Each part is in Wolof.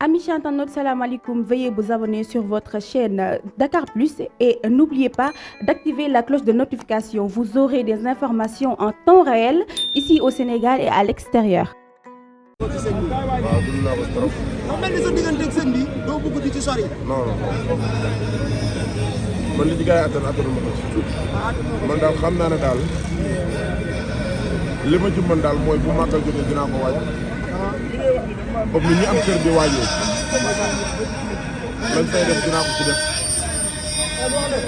Amis internautes, salam alaikum. Veuillez vous abonner sur votre chaîne Dakar Plus et n'oubliez pas d'activer la cloche de notification. Vous aurez des informations en temps réel ici au Sénégal et à l'extérieur. waaw dund naa ko trop. mel ni sa digganteeg sëñ bi doo bëgg di ci sori. non man li ci gars yi attanu ma ko ci. man daal xam naa ne daal li ma ci mën daal mooy bu màggal jotee dinaa ko waaj. comme ni ñi am kër di waajee. lañ fay def dinaa ko ci def.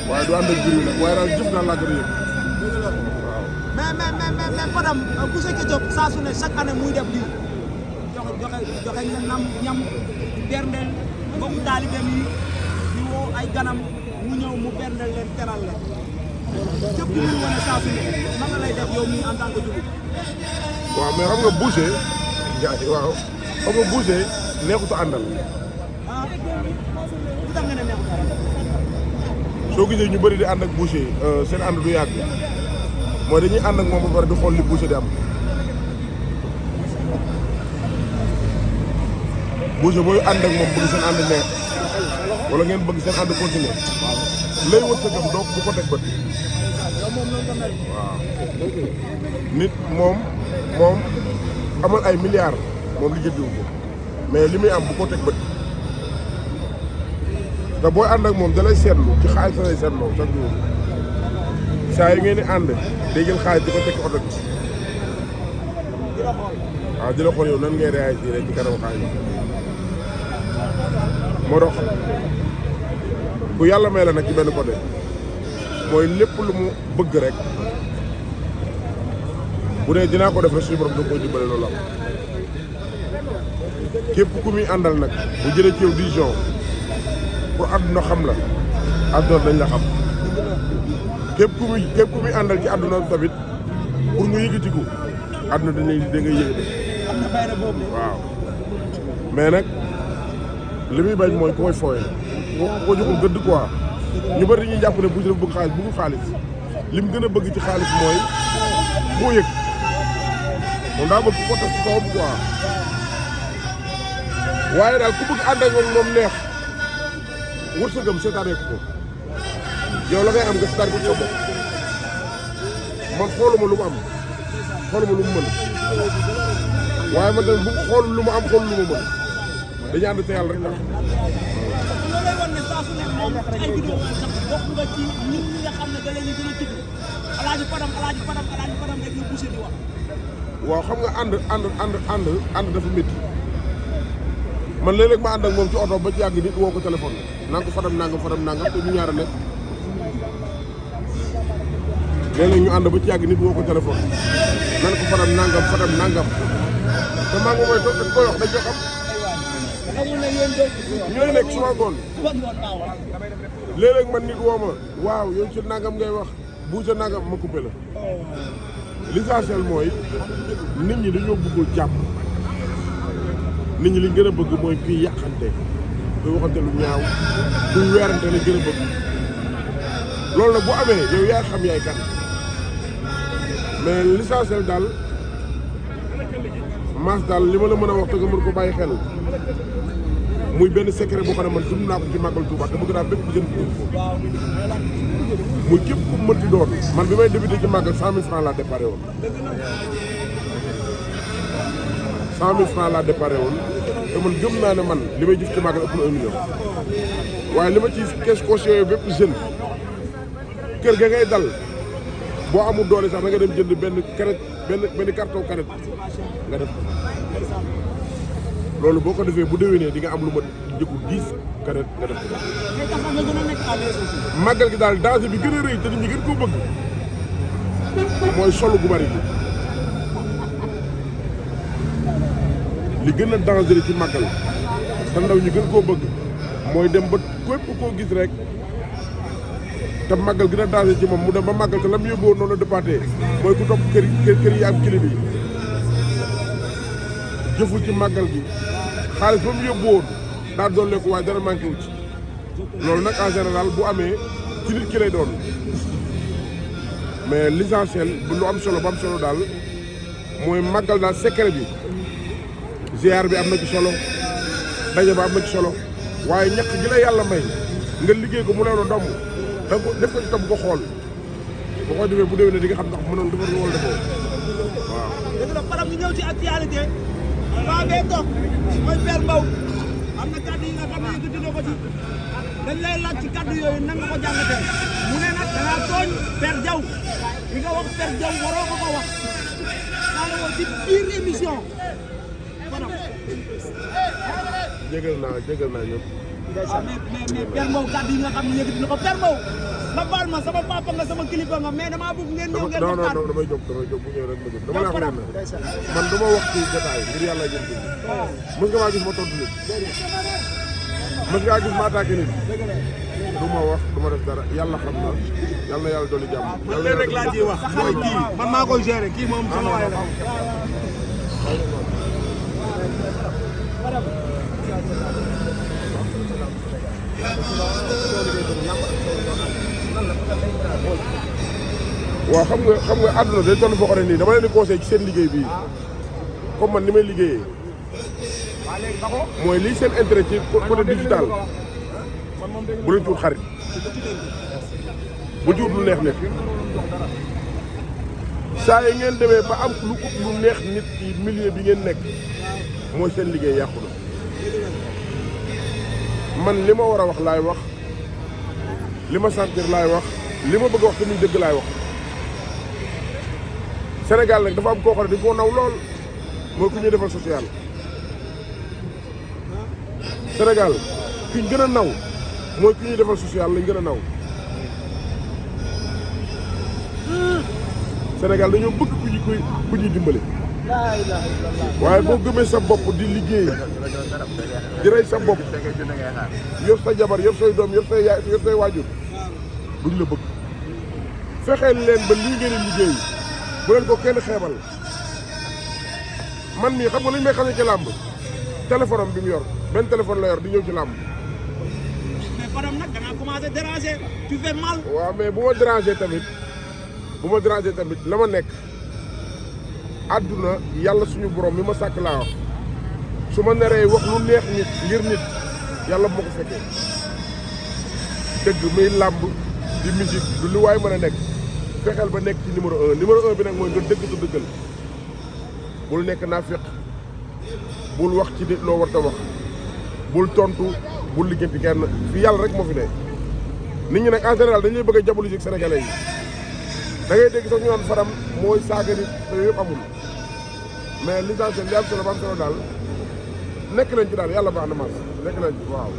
waaye du ànd ak jur yi nag waaye daal jëf daal laa gën a yëg. waaw. mais Fadam bu fekkee Diop saa su ne chaque année muy def lii joxe ñam berndeel mbokku taalibeem yi di woo ay ganam mu ñëw mu berndeel leen teral leen jëf ji muy wane saa su ne naka lay def yow mii en tant que jullit. waaw mais xam nga boucher waaw xam nga boucher neexut a àndal. ah lu tax nga ne neexut a àndal. soo gisee ñu bëri di ànd ak boucher seen ànd du yàgg mooy dañuy ànd ak moom ba pare di xool li boucher di am. boucher booy ànd ak moom bëgg seen ànd neex wala ngeen bëgg seen ànd continuer lay wër sa gëm donc bu ko teg bët. waaw nit moom amal ay milliards moom li jëndiwu ko mais li muy am bu ko teg bët te booy ànd ak moom da lay seetlu ci xaalis sa lay seetloo chaque jour saa yi ngeen di ànd day jël xaalis di ko teg oto bi waaw di la xool yow nan ngay réagir ci kanam xaalis moo tax ku yàlla may la nag ci benn côté mooy lépp lu mu bëgg rek bu dee dinaa ko def rek suñu borom da koy dimbale loolu am képp ku muy àndal nag bu jëlee ci yow vision pour àdduna xam la àdduna dañ la xam képp ku muy àndal ci àdduna tamit pour nga yëgatiku àdduna da ngay yëgati waaw mais nag li muy bañ mooy ku koy fooye ku ko joxul gëdd quoi ñu bëri dañuy jàpp ne bu dafa bëgg xaalis bëggul xaalis li mu gën a bëgg ci xaalis mooy koo yëg moom daa bëgg ko taf ci kawam quoi waaye daal ku bëgg ànd ak moom neex wërsëgam seetaanee ko yow la ngay am nga seetaan ko sa bopp man xooluma lu mu am xooluma lu mu mën waaye man tamit bu xool lu mu am xool lu mu mën dañuy ànd te yàlla rek tax. loolu lay wan ne saa su ne moom ay vidéo sax bokk nga ci nit ñi nga xam ne da leen di gën a tudd alaaji Fadam rek ñu poussé di wax. waaw xam nga ànd dafa métti man léeg-léeg ma ànd ak moom ci oto ba ci yàgg nit woo ko téléphone naan ko Fadam nangam te ñu ñaar a nekk léeg-léeg ñu ànd ba ci yàgg nit woo ko téléphone naan ko Fadam nangam te maa ngi mooy toog dañ koy wax dañ ko xam. ñooy nekk suma ngoon léeg-léeg man nit woo ma waaw yow ci nangam ngay wax bu sa nangam ma coupé la l'essentiel mooy nit ñi dañoo bëggul jàmm nit ñi liñ gën a bëgg mooy kuy yàqante kuy waxante lu ñaaw kuy weerante lañ gën a bëgg loolu nag bu amee yow yaay xam yaay kan mais l'essentiel daal maas daal li ma la mën a wax te nga mën ko bàyyi xel muy benn secret boo xam ne man dund naa ko ci màggal Touba te bëgg naa bépp jën dund ko muy képp ku mënti doon man bi may débuté ci màggal 100 000 francs laa déparé woon 100 000 francs laa déparé woon te man gëm naa ne man li may jëf ci màggal ëpp na 1 million waaye li ma ci caisse caution bépp jeune kër ga ngay dal boo amul doole sax da nga dem jënd benn carton canette nga def ko loolu boo ko defee bu déwénee di nga am lu ma njëkku 10 canette nga def ko. màggal gi daal danger bi gën a rëy te nit ñi gën koo bëgg mooy solu gu bari gi li gën a dangereux ci màggal te ndaw ñi gën koo bëgg mooy dem ba képp koo gis rek te màggal gën a danger ci moom mu dem ba màggal te la mu yóbbuwoon noonu la dépassé mooy ku topp kër yi am clip yi jëful ci màggal gi xaalis ba mu yóbbu woon daa dolleeku waaye dara manqué wu ci loolu nag en général bu amee ci nit ki lay doon mais l'essentiel bu lu am solo ba am solo daal mooy màggal daal secret bi ziar bi am na ci solo daje ba am na ci solo waaye ñàkk gi la yàlla may nga liggéey ko mu leew la domb da ko def ko ci tam ko xool boo ko defee bu déwénee di nga xam ndax mënoon defar wala defoo waaw. dëgg la Fadam ñu ñëw ci actualité waa bee toog mooy Père Mbow am na kàddu yi nga xam ne yëkkati na ko ci dañ lay laaj ci kàddu yooyu nan nga ko jàngatee mu ne nag da ngaa tooñ Père Diaw li nga wax Père Diaw waroo ko wax saa la wax ci biir émission Fadam. jégal naa ñëpp. waaw mais Père Mbow kàddu yi nga xam ne yëkkati na ko Père Mbow nga baal ma sama papa nga sama kilifa nga mais damaa bëgg ngeen ñëw ngeen waxtaan. non damay jóg bu ñëw rek ma jóg dama la wax leen man du ma wax ci jotaay ngir yàlla jëm ci mës nga maa gis ma tontu nit mës ngaa gis ma attaqué nit du ma wax du ma def dara yàlla xam na yàlla na yàlla dolli jàmm. man leen rek laa ciy wax mooy kii man maa koy gérer kii moom sama waay la. waaw xam nga àdduna day toll foo xam ne nii dama leen di conseil ci seen liggéey bii comme man ni may liggéeyee mooy lii seen intérêt ci côté digital bu leen ci wut xarit bu ci wut lu neex nit saa yi ngeen demee ba am lu neex nit ci milieu bi ngeen nekk mooy seen liggéey yàqu na man li ma war a wax laay wax li ma sentir laay wax li ma bëgg a wax te muy dëgg laay wax Sénégal nag dafa am koo xam ne dañ koo naw lool mooy ku ñuy defal social Sénégal ki ñu gën a naw mooy ku ñuy defal social lañ gën a naw Sénégal dañoo bëgg ku ñuy dimbale waaye boo gëmee sa bopp di liggéey di rey sa bopp yor sa jabar yor say doom yor say yaay yor say waajur duñ la bëgg fexeel leen ba lii ngeen di liggéey bu leen ko kenn xeebal man mii xam nga lu ñu may xamee ci làmb téléphone am bi mu yor benn téléphone la yor di ñëw ci làmb. mais Fadam nag da ngaa commencé déranger tu fais mal. waaw mais bu ma déranger tamit la ma nekk àdduna yàlla suñu borom mi ma sàkk laa wax su ma neree wax lu neex nit ngir nit yàlla bu ma ko fekkee dëgg muy làmb di musique du lu waay mën a nekk fexeel ba nekk ci numéro 1 bi nag mooy nga dëgg tu dëggal bul nekk naafiq bul wax ci loo war a wax bul tontu bul liggéenti kenn fi yàlla rek moo fi ne nit ñi nag en général dañuy bëgg a diaboliser sénégalais yi da ngay dégg sax ñu naan Fadam mooy saaga nit te yëpp amul mais l'essentiel li am solo ba am solo daal nekk nañ ci daal yàlla baax na mas nekk nañ ci waaw.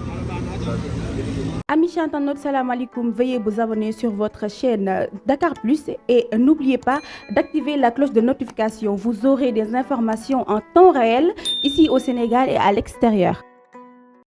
Amis internautes, salam alaikum. Veuillez vous abonner sur votre chaîne Dakar Plus et n'oubliez pas d'activer la cloche de notification. Vous aurez des informations en temps réel ici au Sénégal et à l'extérieur.